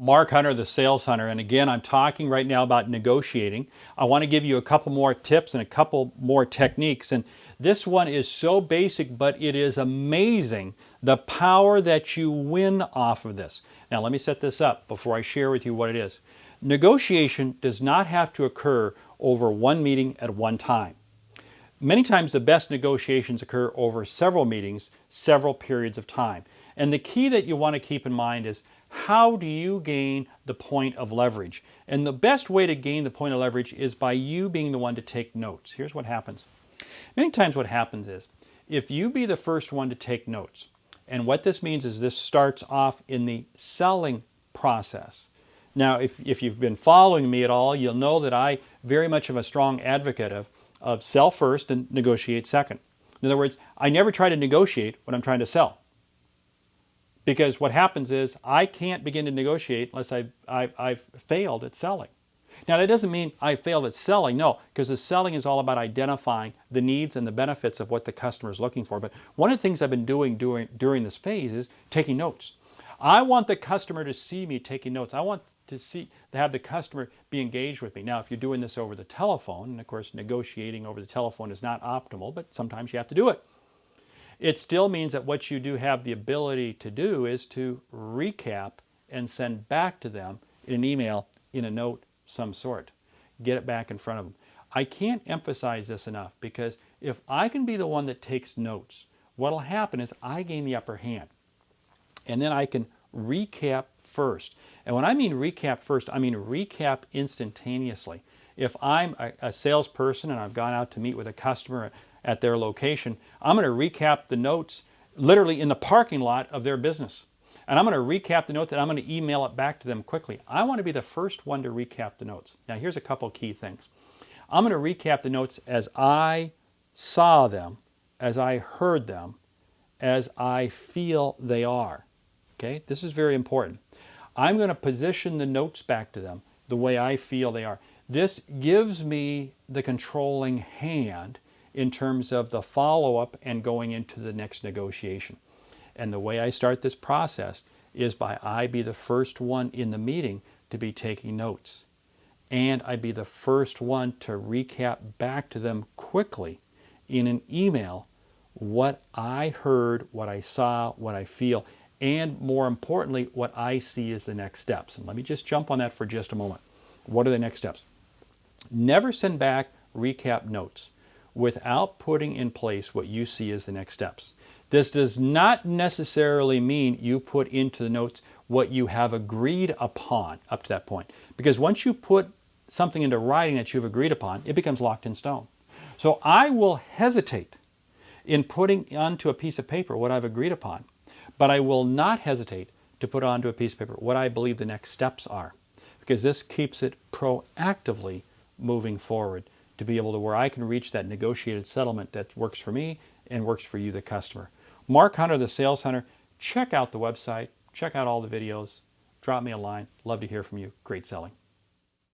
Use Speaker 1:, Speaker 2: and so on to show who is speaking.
Speaker 1: Mark Hunter, the Sales Hunter, and again, I'm talking right now about negotiating. I want to give you a couple more tips and a couple more techniques, and this one is so basic, but it is amazing the power that you win off of this. Now, let me set this up before I share with you what it is. Negotiation does not have to occur over one meeting at one time. Many times the best negotiations occur over several meetings, several periods of time. And the key that you want to keep in mind is, how do you gain the point of leverage? And the best way to gain the point of leverage is by you being the one to take notes. Here's what happens. Many times what happens is, if you be the first one to take notes, and what this means is this starts off in the selling process. Now, if you've been following me at all, you'll know that I very much am a strong advocate of sell first and negotiate second. In other words, I never try to negotiate when I'm trying to sell. Because what happens is I can't begin to negotiate unless I've failed at selling. Now, that doesn't mean I failed at selling, no, because the selling is all about identifying the needs and the benefits of what the customer is looking for. But one of the things I've been doing during this phase is taking notes. I want the customer to see me taking notes. I want to have the customer be engaged with me. Now, if you're doing this over the telephone, and of course negotiating over the telephone is not optimal, but sometimes you have to do it. It still means that what you do have the ability to do is to recap and send back to them in an email, in a note, some sort. Get it back in front of them. I can't emphasize this enough, because if I can be the one that takes notes, what will happen is I gain the upper hand. And then I can recap first. And when I mean recap first, I mean recap instantaneously. If I'm a salesperson and I've gone out to meet with a customer at their location, I'm going to recap the notes literally in the parking lot of their business. And I'm going to recap the notes and I'm going to email it back to them quickly. I want to be the first one to recap the notes. Now, here's a couple key things. I'm going to recap the notes as I saw them, as I heard them, as I feel they are. Okay? This is very important. I'm going to position the notes back to them the way I feel they are. This gives me the controlling hand in terms of the follow-up and going into the next negotiation. And the way I start this process is by I be the first one in the meeting to be taking notes. And I be the first one to recap back to them quickly in an email what I heard, what I saw, what I feel, and more importantly, what I see as the next steps. And let me just jump on that for just a moment. What are the next steps? Never send back recap notes without putting in place what you see as the next steps. This does not necessarily mean you put into the notes what you have agreed upon up to that point. Because once you put something into writing that you've agreed upon, it becomes locked in stone. So I will hesitate in putting onto a piece of paper what I've agreed upon, but I will not hesitate to put onto a piece of paper what I believe the next steps are, because this keeps it proactively moving forward to be able to where I can reach that negotiated settlement that works for me and works for you, the customer. Mark Hunter, the Sales Hunter. Check out the website. Check out all the videos. Drop me a line. Love to hear from you. Great selling.